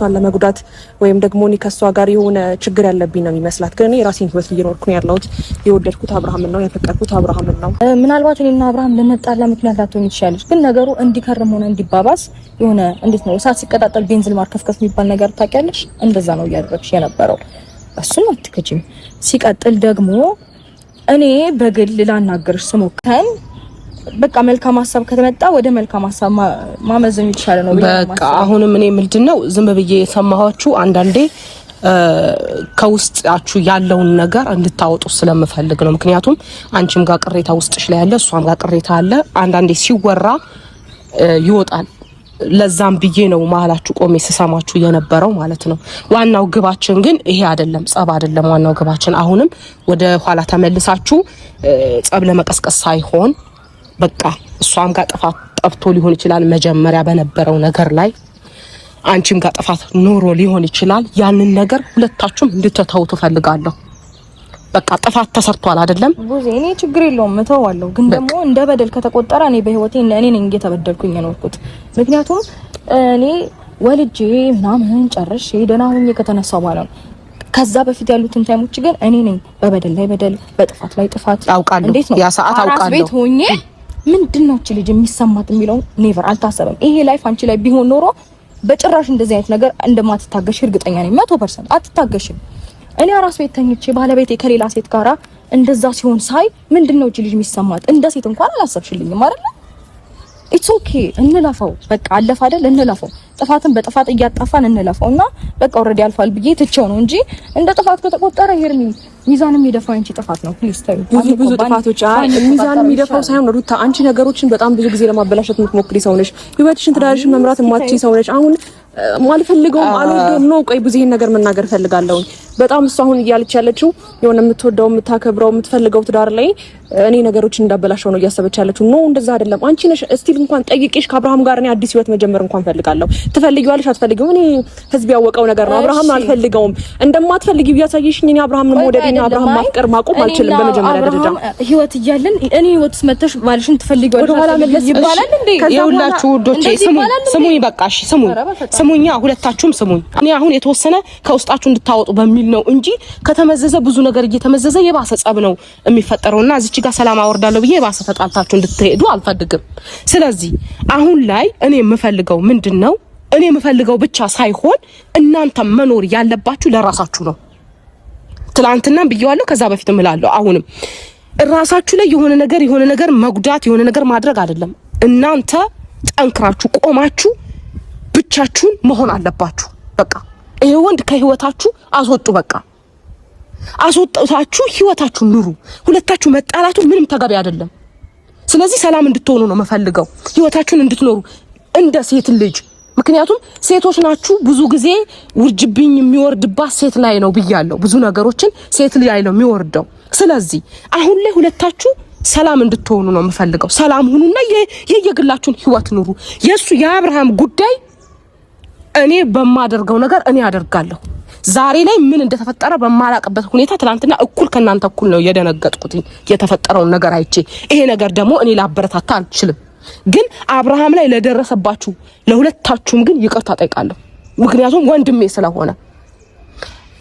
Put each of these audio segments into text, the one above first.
እሷን ለመጉዳት ወይም ደግሞ እኔ ከሷ ጋር የሆነ ችግር ያለብኝ ነው የሚመስላት። ግን እኔ ራሴን ህይወት እየኖርኩ ነው ያለሁት። የወደድኩት አብርሃምን ነው፣ ያፈቀርኩት አብርሃምን ነው። ምናልባት እኔና አብርሃም ልንጣላ ምክንያት ላትሆን ይችላልሽ። ግን ነገሩ እንዲከርም ሆነ እንዲባባስ የሆነ እንዴት ነው እሳት ሲቀጣጠል ቤንዚን ማርከፍከፍ የሚባል ነገር ታውቂያለሽ? እንደዛ ነው እያደረግሽ የነበረው። እሱን አትከጂም። ሲቀጥል ደግሞ እኔ በግል ላናገርሽ ስሞክር በቃ መልካም ሐሳብ ከተመጣ ወደ መልካም ሐሳብ ማመዘን ይችላል ነው። በቃ አሁንም እኔ ምንድነው ዝም ብዬ የሰማኋችሁ አንዳንዴ ከውስጣችሁ ያለውን ነገር እንድታወጡ ስለምፈልግ ነው። ምክንያቱም አንቺም ጋር ቅሬታ ውስጥሽ ላይ ያለ እሷም ጋር ቅሬታ አለ። አንዳንዴ ሲወራ ይወጣል። ለዛም ብዬ ነው መሀላችሁ ቆሜ ስሰማችሁ የነበረው ማለት ነው። ዋናው ግባችን ግን ይሄ አይደለም፣ ጸብ አይደለም። ዋናው ግባችን አሁንም ወደ ኋላ ተመልሳችሁ ጸብ ለመቀስቀስ ሳይሆን በቃ እሷም ጋር ጥፋት ጠፍቶ ሊሆን ይችላል መጀመሪያ በነበረው ነገር ላይ፣ አንቺም ጋር ጥፋት ኖሮ ሊሆን ይችላል። ያንን ነገር ሁለታችሁም እንድትተው ተፈልጋለሁ። በቃ ጥፋት ተሰርቷል አይደለም ቡዜ፣ እኔ ችግር የለውም እተዋለሁ። ግን ደግሞ እንደ በደል ከተቆጠረ እኔ በህይወቴ እኔ ነኝ እየተበደልኩኝ የኖርኩት። ምክንያቱም እኔ ወልጄ ምናምን ጨርሼ ደህና ሆኜ ከተነሳው በኋላ ነው። ከዛ በፊት ያሉትን ታይሞች ግን እኔ ነኝ በበደል ላይ በደል፣ በጥፋት ላይ ጥፋት አውቃለሁ። እንዴት ነው ያ ሰዓት አውቃለሁ። ቤት ሆኜ ምንድነው እቺ ልጅ የሚሰማት የሚለው ኔቨር አልታሰበም። ይሄ ላይፍ አንቺ ላይ ቢሆን ኖሮ በጭራሽ እንደዚህ አይነት ነገር እንደማትታገሽ እርግጠኛ ነኝ። 100% አትታገሽም። እኔ አራስ ቤት ተኝቼ ባለቤቴ ከሌላ ሴት ጋራ እንደዛ ሲሆን ሳይ ምንድነው እቺ ልጅ የሚሰማት? እንደ ሴት እንኳን አላሰብሽልኝም አይደል? ኢትስ ኦኬ እንለፈው። በቃ አለፈ አይደል? እንለፈው። ጥፋትን በጥፋት እያጣፋን እንለፈውና በቃ ኦሬዲ አልፋል ብዬ ትቼው ነው እንጂ እንደ ጥፋት ከተቆጠረ ሄርሚ ሚዛንም የሚደፋው አንቺ ጥፋት ነው። ፕሊዝ ተይ። ብዙ ጥፋቶች ሚዛንም የሚደፋው ሳይሆን ሩታ፣ አንቺ ነገሮችን በጣም ብዙ ጊዜ ለማበላሸት የምትሞክሪ ሰው ነሽ። ህይወትሽን ትዳርሽን መምራት የማትችይ ሰው ነሽ። አሁን ማልፈልገውም አልወደውም ነው። ቆይ ብዙ ይሄን ነገር መናገር ፈልጋለሁ። በጣም እሱ አሁን እያለች ያለችው የሆነ የምትወደው የምታከብረው የምትፈልገው ትዳር ላይ እኔ ነገሮችን እንዳበላሸው ነው እያሰበች ያለችው። ኖ እንደዛ አይደለም። አንቺ ነሽ እስቲል እንኳን ጠይቄሽ ከአብርሃም ጋር እኔ አዲስ ህይወት መጀመር እንኳን ፈልጋለሁ። ትፈልጊዋለሽ አትፈልጊውም? እኔ ህዝብ ያወቀው ነገር ነው። አብርሃም አልፈልገውም እንደማትፈልጊው እያሳየሽኝ እኔ አብርሃምን መውደድና አብርሃም ማፍቀር ማቆም አልችልም። በመጀመሪያ ደረጃ ህይወት እያለን እኔ ህይወት መተሽ ባልሽን ትፈልጊዋለሽ ይባላል እንዴ? ይኸውላችሁ ውዶቼ ስሙኝ፣ በቃ እሺ ስሙኛ፣ ሁለታችሁም ስሙኝ። እኔ አሁን የተወሰነ ከውስጣችሁ እንድታወጡ በሚል ነው እንጂ ከተመዘዘ ብዙ ነገር እየተመዘዘ የባሰ ጸብ ነው የሚፈጠረውና እዚች ጋር ሰላም አወርዳለሁ ብዬ የባሰ ተጣልታችሁ እንድትሄዱ አልፈልግም። ስለዚህ አሁን ላይ እኔ የምፈልገው ምንድነው? እኔ የምፈልገው ብቻ ሳይሆን እናንተ መኖር ያለባችሁ ለራሳችሁ ነው። ትላንትናም ብየዋለሁ፣ ከዛ በፊትም እላለሁ። አሁንም ራሳችሁ ላይ የሆነ ነገር መጉዳት የሆነ ነገር ማድረግ አይደለም። እናንተ ጠንክራችሁ ቆማችሁ ብቻችሁን መሆን አለባችሁ። በቃ ይሄ ወንድ ከህይወታችሁ አስወጡ። በቃ አስወጣታችሁ ህይወታችሁን ኑሩ። ሁለታችሁ መጣላቱ ምንም ተገቢ አይደለም። ስለዚህ ሰላም እንድትሆኑ ነው መፈልገው፣ ህይወታችሁን እንድትኖሩ እንደ ሴት ልጅ። ምክንያቱም ሴቶች ናችሁ ብዙ ጊዜ ውርጅብኝ የሚወርድባት ሴት ላይ ነው ብያለሁ። ብዙ ነገሮችን ሴት ላይ ነው የሚወርደው። ስለዚህ አሁን ላይ ሁለታችሁ ሰላም እንድትሆኑ ነው መፈልገው። ሰላም ሁኑና የየግላችሁን ህይወት ኑሩ። የሱ የአብርሃም ጉዳይ እኔ በማደርገው ነገር እኔ አደርጋለሁ። ዛሬ ላይ ምን እንደተፈጠረ በማላቀበት ሁኔታ ትናንትና እኩል ከናንተ እኩል ነው የደነገጥኩት የተፈጠረውን ነገር አይቼ። ይሄ ነገር ደግሞ እኔ ላበረታታ አልችልም። ግን አብርሃም ላይ ለደረሰባችሁ ለሁለታችሁም ግን ይቅርታ ጠይቃለሁ። ምክንያቱም ወንድሜ ስለሆነ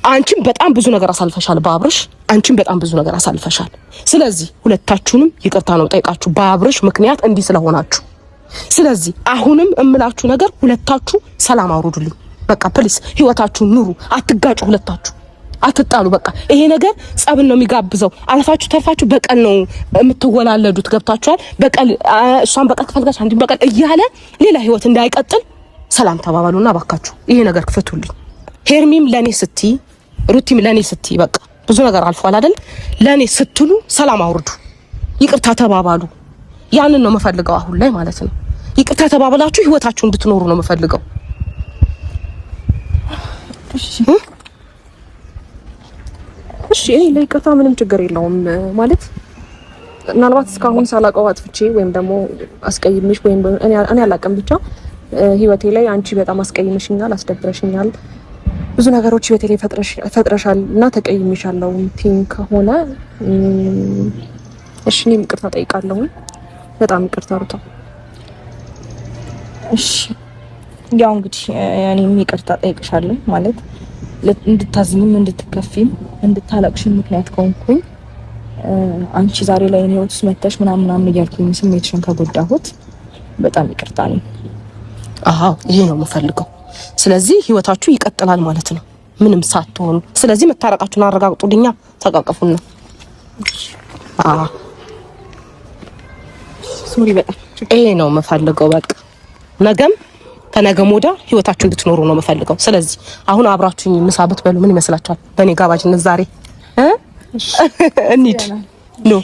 አንቺም በጣም ብዙ ነገር አሳልፈሻል በአብርሽ፣ አንቺም በጣም ብዙ ነገር አሳልፈሻል። ስለዚህ ሁለታችሁንም ይቅርታ ነው ጠይቃችሁ በአብርሽ ምክንያት እንዲህ ስለሆናችሁ። ስለዚህ አሁንም እምላችሁ ነገር ሁለታችሁ ሰላም አውርዱልኝ። በቃ ፕሊስ ህይወታችሁን ኑሩ። አትጋጩ፣ ሁለታችሁ አትጣሉ። በቃ ይሄ ነገር ጸብን ነው የሚጋብዘው። አልፋችሁ ተርፋችሁ በቀል ነው የምትወላለዱት። ገብታችኋል? በቀል እሷን በቀል ትፈልጋች አንዲም በቀል እያለ ሌላ ህይወት እንዳይቀጥል ሰላም ተባባሉና ባካችሁ ይሄ ነገር ክፈቱልኝ። ሄርሚም ለኔ ስቲ፣ ሩቲም ለኔ ስቲ፣ በቃ ብዙ ነገር አልፏል አይደል? ለኔ ስትሉ ሰላም አውርዱ፣ ይቅርታ ተባባሉ። ያንን ነው መፈልገው አሁን ላይ ማለት ነው። ይቅርታ ተባባላችሁ ህይወታችሁ እንድትኖሩ ነው መፈልገው። እሺ እኔ ለይቅርታ ምንም ችግር የለውም ማለት ምናልባት እስካሁን ሳላውቀው አጥፍቼ ወይም ደግሞ አስቀይምሽ ወይም እኔ አላውቅም፣ ብቻ ህይወቴ ላይ አንቺ በጣም አስቀይምሽኛል፣ አስደብረሽኛል፣ ብዙ ነገሮች ህይወቴ ላይ ፈጥረሻል እና ተቀይምሻለሁ ቲንክ ከሆነ እሺ እኔም ይቅርታ ጠይቃለሁ። በጣም ይቅርታ ሩታ። እሺ ያው እንግዲህ እኔም ይቅርታ ጠይቅሻለሁ ማለት እንድታዝኝም እንድትከፊም እንድታለቅሽም ምክንያት ከሆንኩኝ አንቺ ዛሬ ላይ እኔ ወጥስ መተሽ ምናምን እያልኩኝ ስሜትሽን ከጎዳሁት በጣም ይቅርታ ነኝ። አዎ ይሄ ነው የምፈልገው። ስለዚህ ህይወታችሁ ይቀጥላል ማለት ነው ምንም ሳትሆኑ። ስለዚህ መታረቃችሁን አረጋግጡልኛ፣ ተቃቀፉና። ሶሪ በጣም ይሄ ነው የምፈልገው። በቃ ነገም ከነገም ወዲያ ህይወታችሁ እንድትኖሩ ነው የምፈልገው። ስለዚህ አሁን አብራችሁኝ ምሳ ብትበሉ ምን ይመስላችኋል? በእኔ ጋባዥነት ዛሬ እንሂድ ኖ